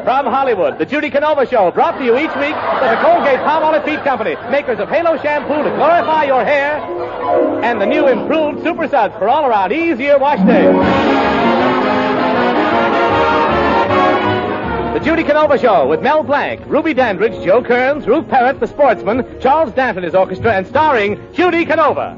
From Hollywood, the Judy Canova Show, brought to you each week by the Colgate-Palmolive Feet Company, makers of Halo Shampoo to glorify your hair, and the new improved Super Suds for all-around easier wash days. The Judy Canova Show with Mel Blanc, Ruby Dandridge, Joe Kearns, Ruth Parrott, the sportsman, Charles Dant and his orchestra, and starring Judy Canova.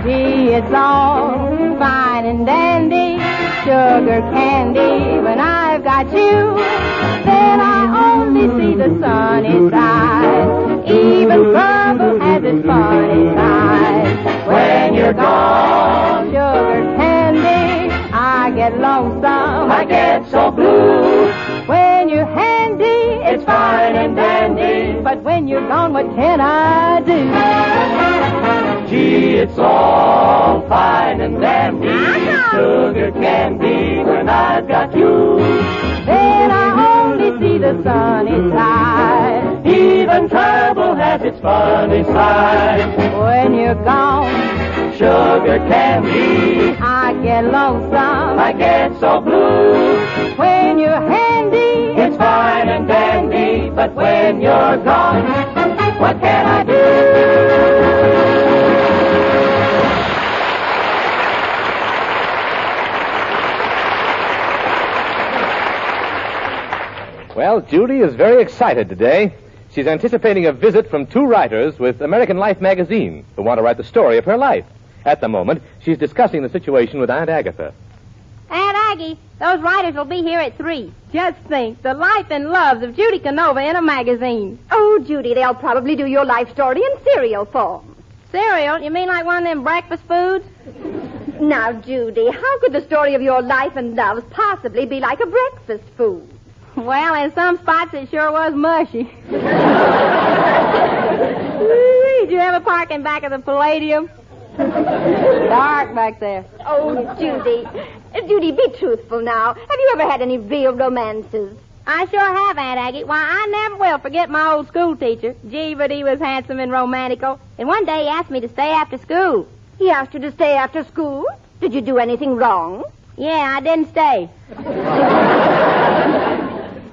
Gee, it's all fine and dandy, sugar candy. When I've got you, then I only see the sunny side. Even trouble has its funny side. When you're gone, sugar candy, I get lonesome, I get so blue. When you're handy, it's fine and dandy, but when you're gone, what can I do? Gee, it's all fine and dandy, sugar candy, when I've got you. Then I only see the sunny side. Even trouble has its funny side. When you're gone, sugar candy, I get lonesome, I get so blue. When you're handy, it's fine and dandy, but when you're gone, what can I do? Well, Judy is very excited today. She's anticipating a visit from two writers with American Life magazine who want to write the story of her life. At the moment, she's discussing the situation with Aunt Agatha. Aunt Aggie, those writers will be here at 3. Just think, the life and loves of Judy Canova in a magazine. Oh, Judy, they'll probably do your life story in cereal form. Cereal? You mean like one of them breakfast foods? Now, Judy, how could the story of your life and loves possibly be like a breakfast food? Well, in some spots it sure was mushy. Did you ever park in back of the Palladium? Dark back there. Oh, Judy. Judy, be truthful now. Have you ever had any real romances? I sure have, Aunt Aggie. Why, I never will forget my old school teacher. Gee, but he was handsome and romantical. And one day he asked me to stay after school. He asked you to stay after school? Did you do anything wrong? Yeah, I didn't stay.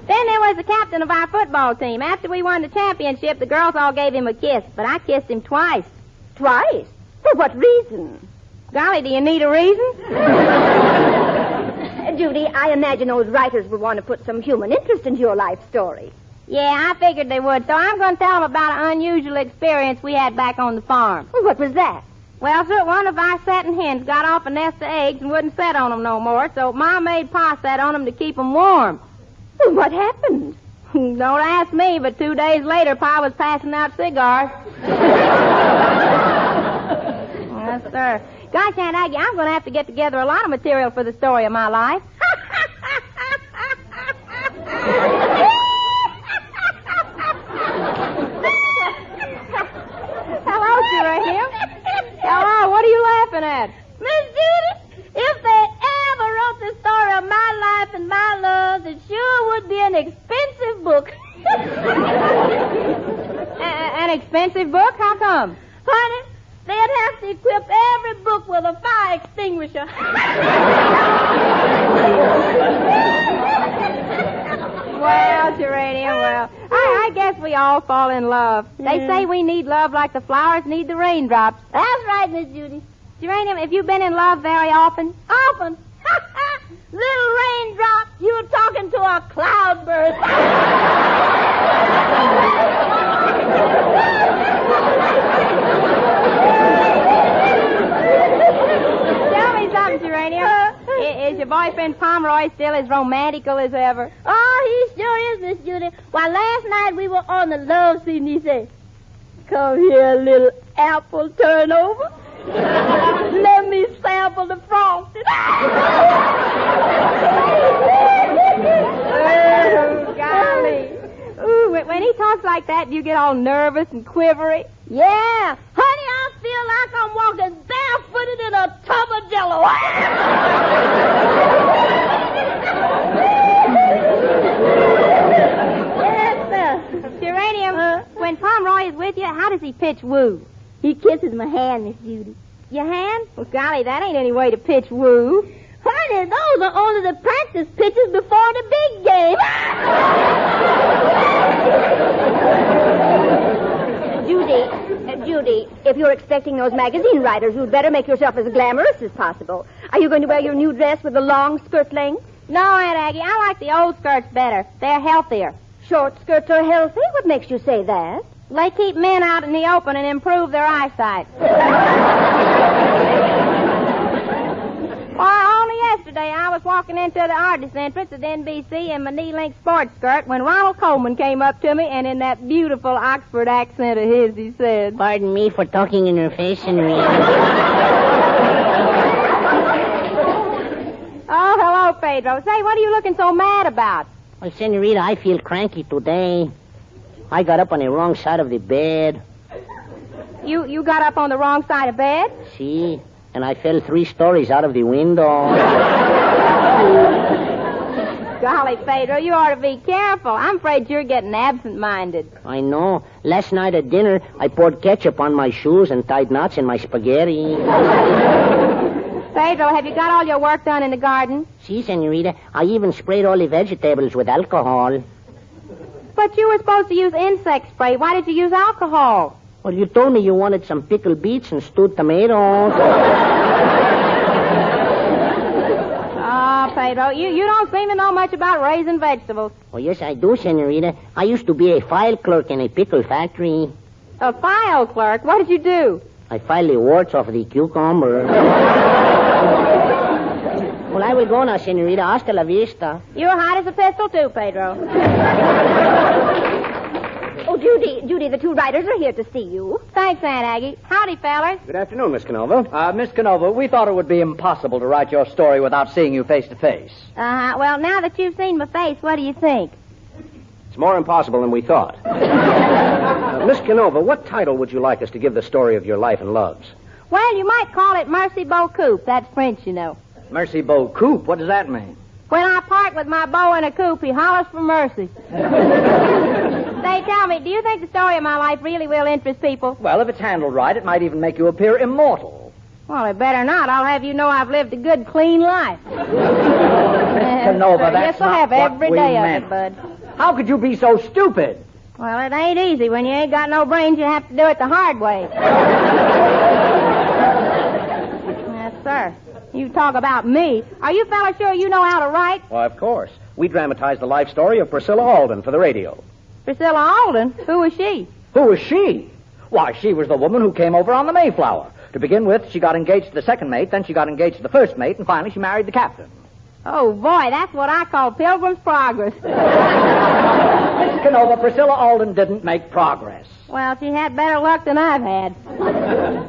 Then there was the captain of our football team. After we won the championship, the girls all gave him a kiss, but I kissed him twice. Twice? For what reason? Golly, do you need a reason? Judy, I imagine those writers would want to put some human interest into your life story. Yeah, I figured they would, so I'm going to tell them about an unusual experience we had back on the farm. Well, what was that? Well, sir, one of our setting hens got off a nest of eggs and wouldn't set on them no more, so Ma made Pa set on them to keep them warm. Well, what happened? Don't ask me, but 2 days later, Pa was passing out cigars. Yes, sir. Gosh, Aunt Aggie, I'm going to have to get together a lot of material for the story of my life. Hello, Geranium. Hello, what are you laughing at? Miss Judy, if they ever wrote the story of my life and my loves, it sure would be an expensive book. An expensive book? How come? Honey, they'd have to equip every book with a fire extinguisher. Well, Geranium, well, I guess we all fall in love. They say we need love like the flowers need the raindrops. That's right, Miss Judy. Geranium, have you been in love very often? Often. Little raindrop, you're talking to a cloudburst. Tell me something, Geranium. Is your boyfriend Pomeroy still as romantical as ever? Oh, he sure is, Miss Judy. Why, last night we were on the love scene, he said, "Come here, little apple turnover. Let me sample the frosting." Oh, golly. Ooh, when he talks like that, do you get all nervous and quivery? Yeah. Honey, I feel like I'm walking barefooted in a tub of Jell-O. Yes, sir. Geranium, when Pomeroy is with you, how does he pitch woo? He kisses my hand, Miss Judy. Your hand? Well, golly, that ain't any way to pitch woo. Honey, those are only the practice pitches before the big game. Judy, if you're expecting those magazine writers, you'd better make yourself as glamorous as possible. Are you going to wear your new dress with the long skirt length? No, Aunt Aggie, I like the old skirts better. They're healthier. Short skirts are healthy? What makes you say that? They keep men out in the open and improve their eyesight. Why, only yesterday I was walking into the artist entrance at NBC in my knee-length sports skirt when Ronald Coleman came up to me, and in that beautiful Oxford accent of his, he said, "Pardon me for talking in your face, Senorita." "Oh, hello, Pedro. Say, what are you looking so mad about?" Well, Senorita, I feel cranky today. I got up on the wrong side of the bed. You got up on the wrong side of bed? See? And I fell 3 stories out of the window. Golly, Pedro, you ought to be careful. I'm afraid you're getting absent-minded. I know. Last night at dinner, I poured ketchup on my shoes and tied knots in my spaghetti. Pedro, have you got all your work done in the garden? See, Senorita, I even sprayed all the vegetables with alcohol. But you were supposed to use insect spray. Why did you use alcohol? Well, you told me you wanted some pickled beets and stewed tomatoes. Oh, Pedro, you don't seem to know much about raising vegetables. Oh, yes, I do, Senorita. I used to be a file clerk in a pickle factory. A file clerk? What did you do? I filed the warts off the cucumber. Well, I will go now, Senorita. Hasta la vista. You're hot as a pistol, too, Pedro. Oh, Judy, the 2 writers are here to see you. Thanks, Aunt Aggie. Howdy, fellers. Good afternoon, Miss Canova. Miss Canova, we thought it would be impossible to write your story without seeing you face to face. Well, now that you've seen my face, what do you think? It's more impossible than we thought. Miss Canova, what title would you like us to give the story of your life and loves? Well, you might call it Merci Beaucoup. That's French, you know. Merci Beaucoup? What does that mean? When I part with my beau in a coupe, he hollers for mercy. Say, tell me, do you think the story of my life really will interest people? Well, if it's handled right, it might even make you appear immortal. Well, it better not. I'll have you know I've lived a good, clean life. Miss Canova, that's yes, I have not every what we day meant. of it, bud. How could you be so stupid? Well, it ain't easy. When you ain't got no brains, you have to do it the hard way. Yes, sir. You talk about me. Are you fellas sure you know how to write? Why, of course. We dramatized the life story of Priscilla Alden for the radio. Priscilla Alden? Who was she? Who was she? Why, she was the woman who came over on the Mayflower. To begin with, she got engaged to the second mate, then she got engaged to the first mate, and finally she married the captain. Oh, boy, that's what I call Pilgrim's Progress. Miss Canova, Priscilla Alden didn't make progress. Well, she had better luck than I've had.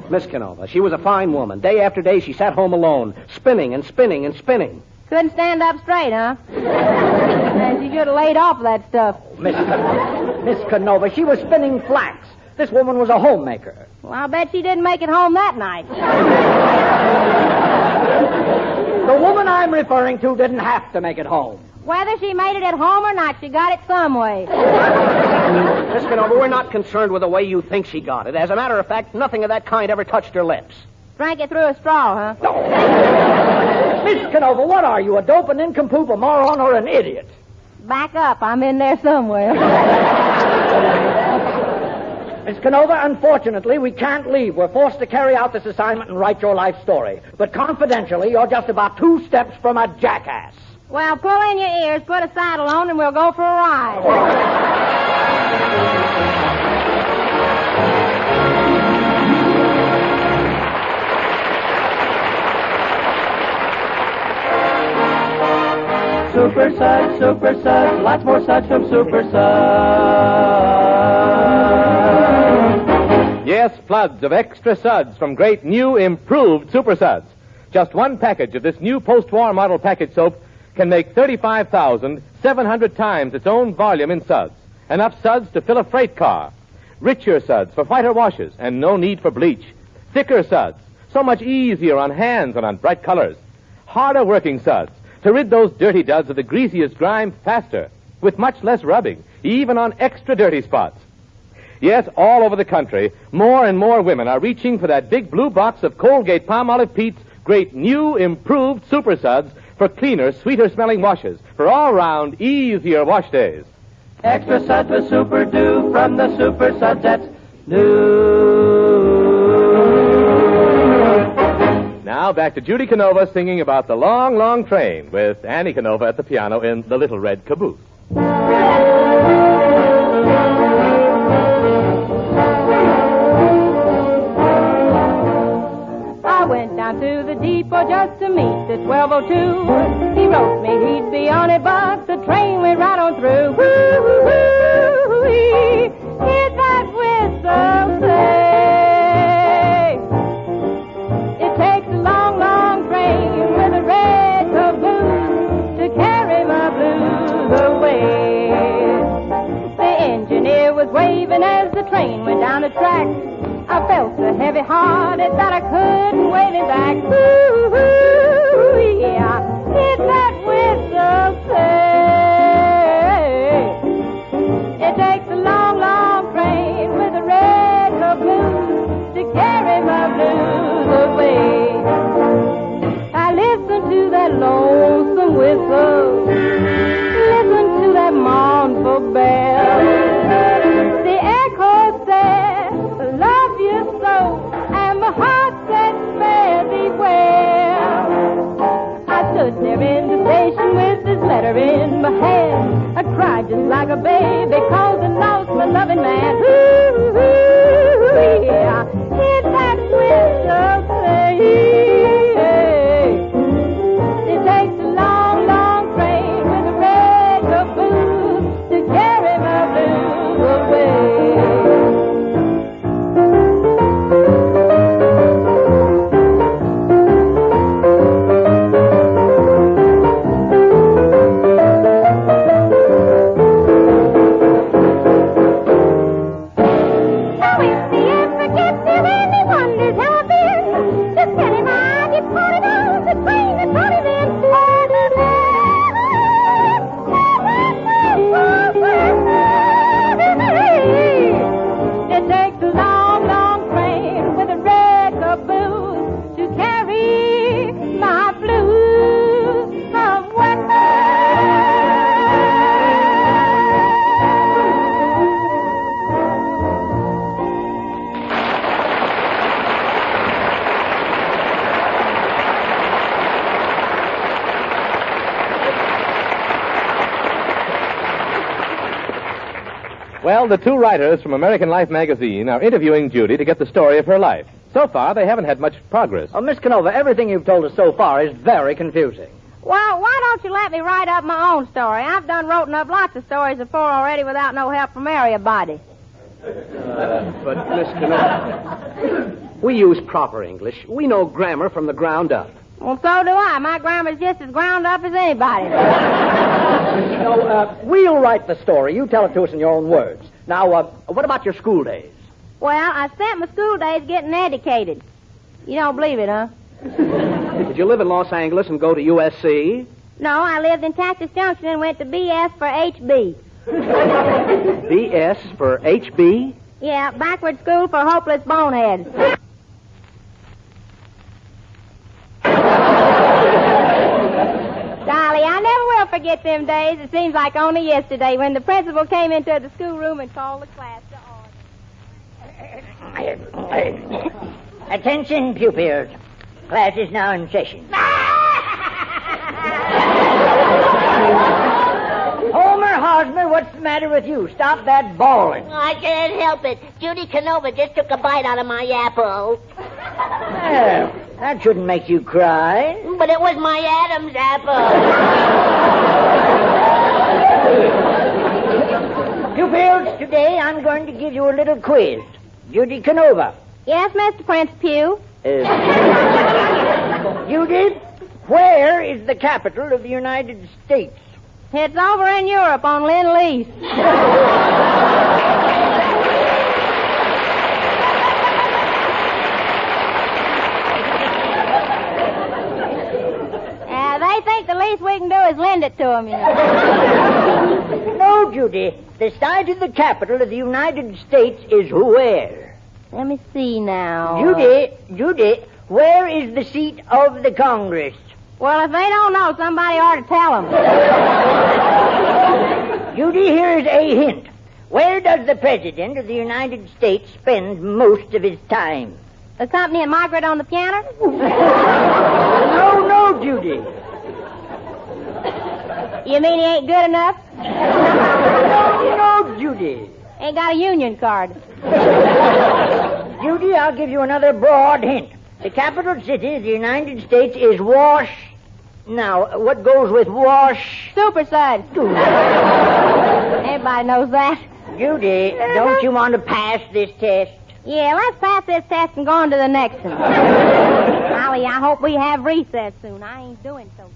Miss Canova, she was a fine woman. Day after day, she sat home alone, spinning and spinning and spinning. Couldn't stand up straight, huh? And she should have laid off that stuff. Miss Canova, she was spinning flax. This woman was a homemaker. Well, I'll bet she didn't make it home that night. The woman I'm referring to didn't have to make it home. Whether she made it at home or not, she got it some way. Miss Canova, we're not concerned with the way you think she got it. As a matter of fact, nothing of that kind ever touched her lips. Drank it through a straw, huh? No. Miss Canova, what are you, a dope, an nincompoop, a moron, or an idiot? Back up. I'm in there somewhere. Miss Canova, unfortunately, we can't leave. We're forced to carry out this assignment and write your life story. But confidentially, you're just about 2 steps from a jackass. Well, pull in your ears, put a saddle on, and we'll go for a ride. Super Suds, lots more suds from Super Suds. Yes, floods of extra suds from great new improved Super Suds. Just one package of this new post-war model package soap can make 35,700 times its own volume in suds. Enough suds to fill a freight car. Richer suds for whiter washes and no need for bleach. Thicker suds, so much easier on hands and on bright colors. Harder working suds to rid those dirty duds of the greasiest grime faster, with much less rubbing, even on extra dirty spots. Yes, all over the country, more and more women are reaching for that big blue box of Colgate-Palmolive Pete's great new, improved Super Suds for cleaner, sweeter-smelling washes, for all-round, easier wash days. Extra Suds with Super Dew from the Super Suds that's new. Now back to Judy Canova singing about the long, long train with Annie Canova at the piano in The Little Red Caboose. I went down to the depot just to meet the 1202. He wrote me he'd be on it, but the train went right on through. Woo-hoo-hoo-hoo. Hear that whistle say. It takes a long, long train with a red caboose to carry my blues away. The engineer was waving as the train went down the track. I felt so heavy-hearted that I couldn't wave it back. Ooh, yeah, did that whistle say? It takes a long, long train with a red caboose to carry my blues away. I listened to that lonesome whistle, listen to that mournful bell. The echo said, love you so, and my heart said, fare thee well. I stood there in the station with this letter in my hand. I cried just like a baby, cause I lost my loving man. Ooh, yeah, hear that whistle say. It takes a long, long train with a red caboose to carry my blues away. Well, the two writers from American Life magazine are interviewing Judy to get the story of her life. So far, they haven't had much progress. Oh, Miss Canova, everything you've told us so far is very confusing. Well, why don't you let me write up my own story? I've wrote up lots of stories before already without no help from everybody. But, Miss Canova, we use proper English. We know grammar from the ground up. Well, so do I. My grammar's just as ground up as anybody's. We'll write the story. You tell it to us in your own words. Now, what about your school days? Well, I spent my school days getting educated. You don't believe it, huh? Did you live in Los Angeles and go to USC? No, I lived in Cactus Junction and went to BS for HB. BS for HB? Yeah, backward school for hopeless boneheads. Dolly, I never will forget them days. It seems like only yesterday when the principal came into the schoolroom and called the class to order. Attention, pupils. Class is now in session. Homer Hosmer, what's the matter with you? Stop that bawling. I can't help it. Judy Canova just took a bite out of my apple. Well, that shouldn't make you cry. But it was my Adam's apple. Pupils, today I'm going to give you a little quiz. Judy Canova. Yes, Mr. Prince Pugh? Judy, where is the capital of the United States? It's over in Europe on Lend-Lease. They think think the least we can do is lend it to him, you know. No, Judy. The site of the capital of the United States is where? Let me see now. Judy, where is the seat of the Congress? Well, if they don't know, somebody ought to tell them. Judy, here's a hint. Where does the President of the United States spend most of his time? The company at Margaret on the piano? No, Judy. You mean he ain't good enough? No, Judy. Ain't got a union card. Judy, I'll give you another broad hint. The capital city of the United States is Now, what goes with Wash? Super Sud. Everybody knows that. Judy, don't you want to pass this test? Yeah, let's pass this test and go on to the next one. Golly, I hope we have recess soon. I ain't doing so good.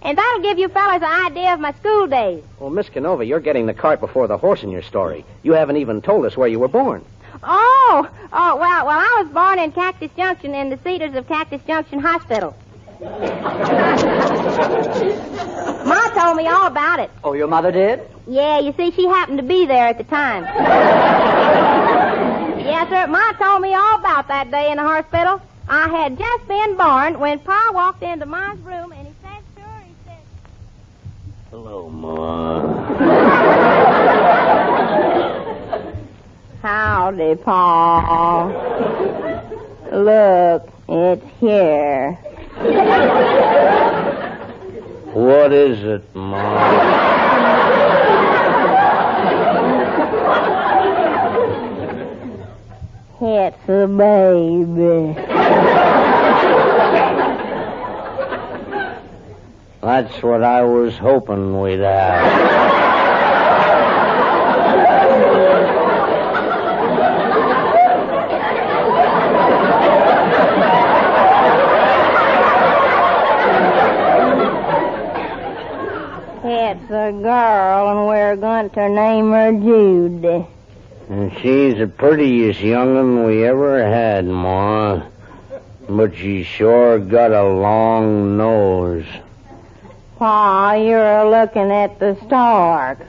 And that'll give you fellas an idea of my school days. Well, Miss Canova, you're getting the cart before the horse in your story. You haven't even told us where you were born. Oh, well, I was born in Cactus Junction in the Cedars of Cactus Junction Hospital. Ma told me all about it. Oh, your mother did? Yeah, you see, she happened to be there at the time. Yes, sir. Ma told me all about that day in the hospital. I had just been born when Pa walked into Ma's room and he said to her, he said, Hello, Ma. Howdy, Pa. Look, it's here. What is it, Ma? It's a baby. That's what I was hoping we'd have. It's a girl, and we're going to name her Judy. And she's the prettiest young'un we ever had, Ma. But she's sure got a long nose. Pa, you're looking at the stork.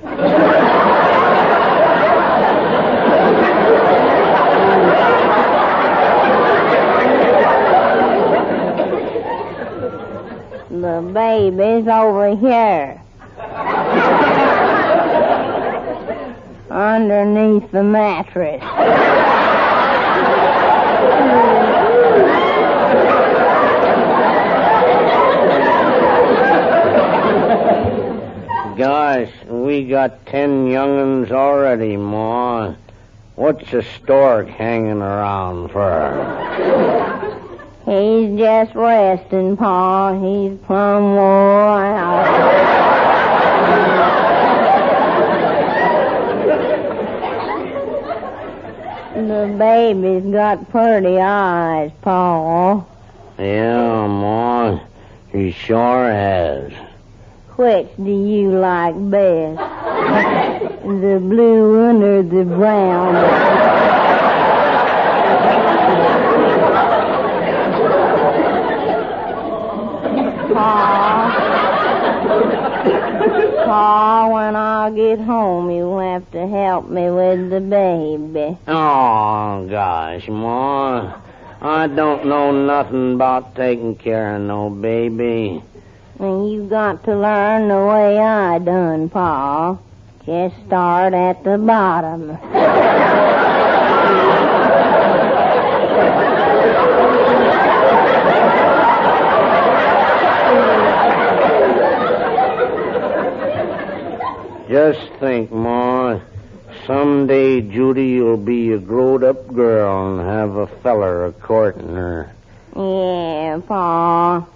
The baby's over here. Underneath the mattress. Gosh, we got 10 young'uns already, Ma. What's a stork hanging around for? He's just resting, Pa. He's plumb wore out. The baby's got pretty eyes, Pa. Yeah, Ma. He sure has. Which do you like best? The blue one or the brown one? Pa, when I get home, you'll have to help me with the baby. Oh, gosh, Ma. I don't know nothing about taking care of no baby. And you got to learn the way I done, Pa. Just start at the bottom. Just think, Ma. Someday Judy will be a growed-up girl and have a feller a-courting her. Yeah, Pa.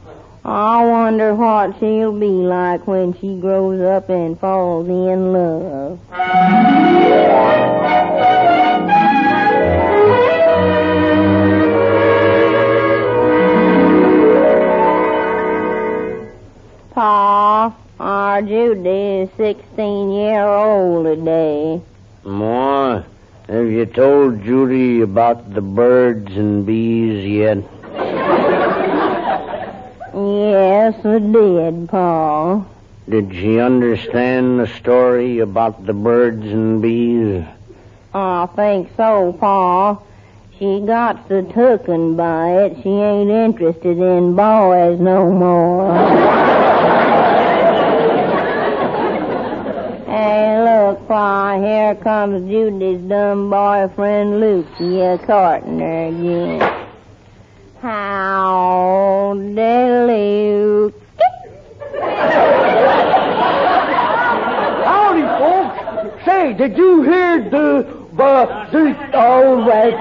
I wonder what she'll be like when she grows up and falls in love. Pa, our Judy is 16-year-old today. Ma, have you told Judy about the birds and bees yet? Yes, I did, Pa. Did she understand the story about the birds and bees? I think so, Pa. She got so tooken by it, she ain't interested in boys no more. Hey, look, Pa, here comes Judy's dumb boyfriend, Lucy, a-courting her again. Howdy, Luke. Howdy, folks. Say, did you hear the all right.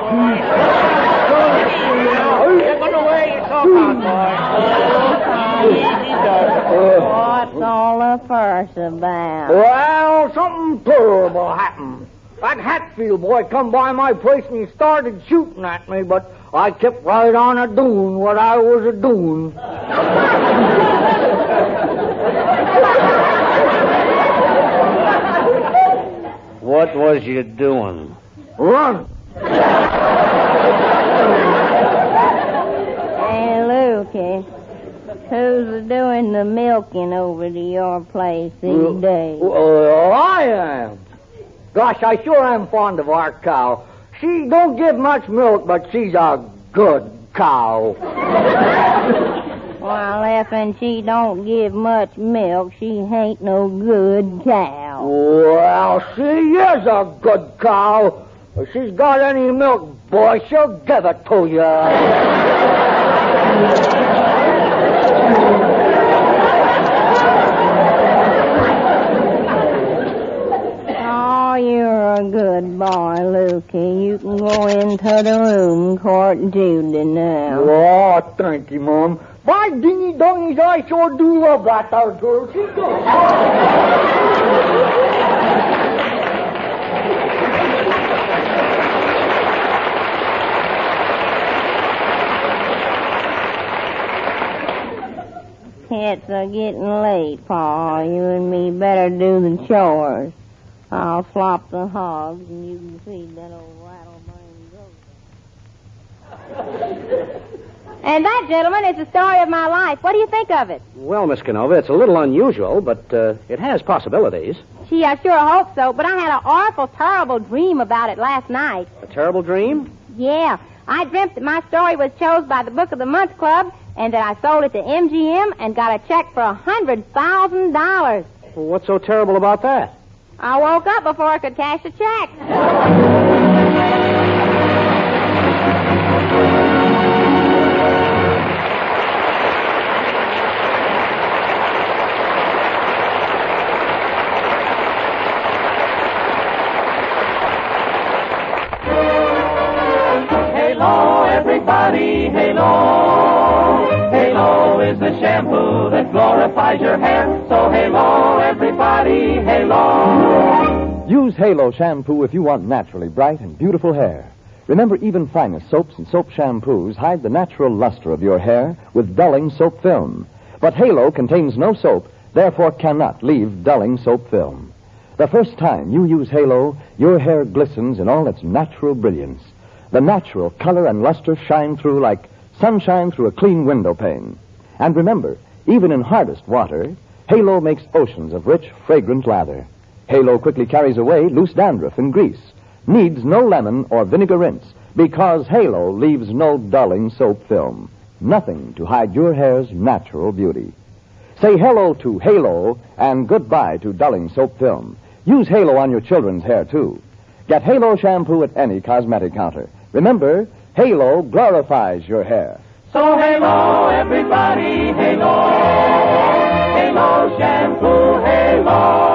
What's all the fuss about? Well, something terrible happened. That Hatfield boy come by my place and he started shooting at me, but I kept right on a-doing what I was a-doing. What was you doing? Run. Hey, Lukey, who's doing the milking over to your place these days? I am. Gosh, I sure am fond of our cow. She don't give much milk, but she's a good cow. Well, if she don't give much milk, she ain't no good cow. Well, she is a good cow. If she's got any milk, boy, she'll give it to you. Oh, you're a good boy, Lukey. You can go into the room courting Judy now. Oh, thank you, Mom. By dingy dongies, I sure do love that there girl. She's good. It's getting late, Pa. You and me better do the chores. I'll slop the hogs, and you can feed that old rattle-brained goat. And that, gentlemen, is the story of my life. What do you think of it? Well, Miss Canova, it's a little unusual, but it has possibilities. Gee, I sure hope so, but I had an awful, terrible dream about it last night. A terrible dream? Yeah, I dreamt that my story was chosen by the Book of the Month Club and that I sold it to MGM and got a check for $100,000. Well, what's so terrible about that? I woke up before I could cash the check. Halo, everybody, halo. Halo is the shampoo that glorifies your hair. So halo, everybody, halo. Use Halo shampoo if you want naturally bright and beautiful hair. Remember, even finest soaps and soap shampoos hide the natural luster of your hair with dulling soap film. But Halo contains no soap, therefore cannot leave dulling soap film. The first time you use Halo, your hair glistens in all its natural brilliance. The natural color and luster shine through like sunshine through a clean window pane. And remember, even in hardest water, Halo makes oceans of rich, fragrant lather. Halo quickly carries away loose dandruff and grease. Needs no lemon or vinegar rinse because Halo leaves no dulling soap film. Nothing to hide your hair's natural beauty. Say hello to Halo and goodbye to dulling soap film. Use Halo on your children's hair, too. Get Halo shampoo at any cosmetic counter. Remember, Halo glorifies your hair. So halo, everybody, halo. Halo shampoo, halo.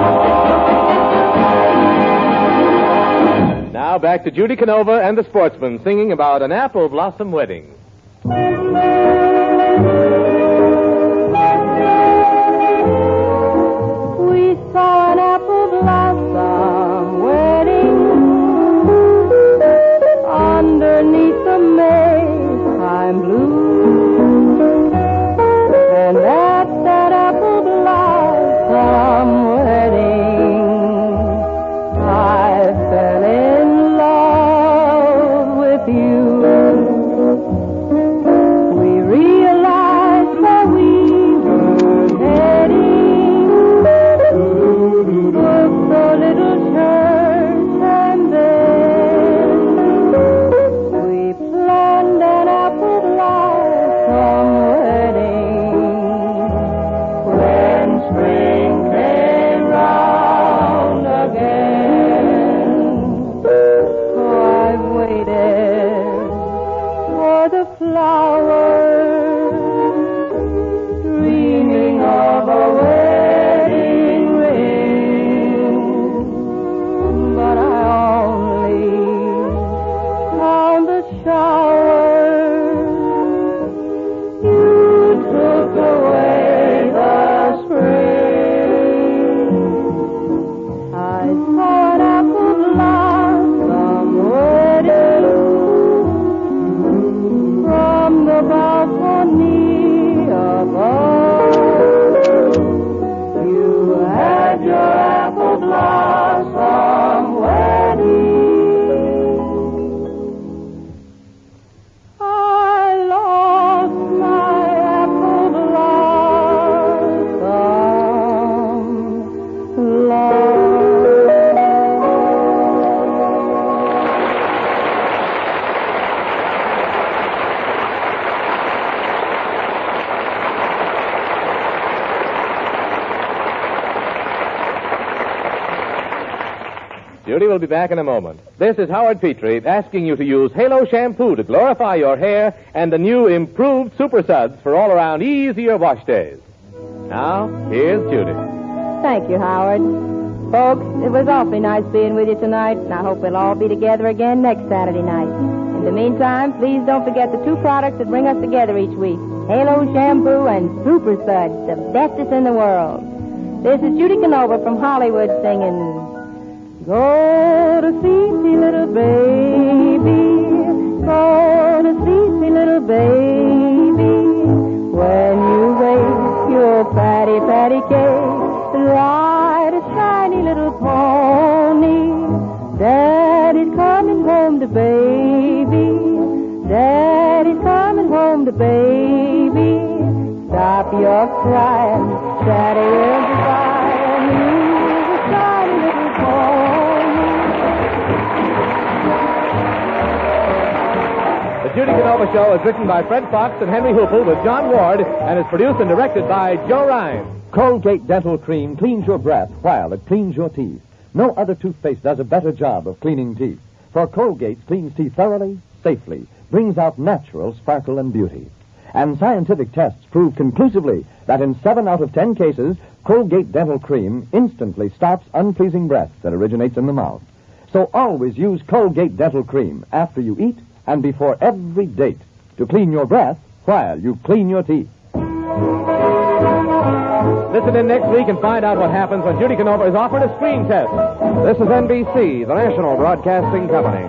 Now back to Judy Canova and the sportsman singing about an apple blossom wedding. We saw an apple blossom wedding underneath the Maytime blue, and at that apple blossom wedding, I fell in love with you. We Judy will be back in a moment. This is Howard Petrie asking you to use Halo shampoo to glorify your hair and the new improved Super Suds for all-around easier wash days. Now, here's Judy. Thank you, Howard. Folks, it was awfully nice being with you tonight, and I hope we'll all be together again next Saturday night. In the meantime, please don't forget the two products that bring us together each week, Halo Shampoo and Super Suds, the bestest in the world. This is Judy Canova from Hollywood singing, Go to sleep, me little baby, go to sleep, me little baby. When you wake your patty, patty cake, ride a shiny little pony. Daddy's coming home to baby. Daddy's coming home to baby. Stop your crying, Daddy will be fine. He's a shiny little pony. The Judy Canova Show is written by Fred Fox and Henry Hoople with John Ward and is produced and directed by Joe Ryan. Colgate Dental Cream cleans your breath while it cleans your teeth. No other toothpaste does a better job of cleaning teeth. For Colgate cleans teeth thoroughly, safely, brings out natural sparkle and beauty. And scientific tests prove conclusively that in 7 out of 10 cases, Colgate Dental Cream instantly stops unpleasing breath that originates in the mouth. So always use Colgate Dental Cream after you eat and before every date to clean your breath while you clean your teeth. Listen in next week and find out what happens when Judy Canova is offered a screen test. This is NBC, the national broadcasting company.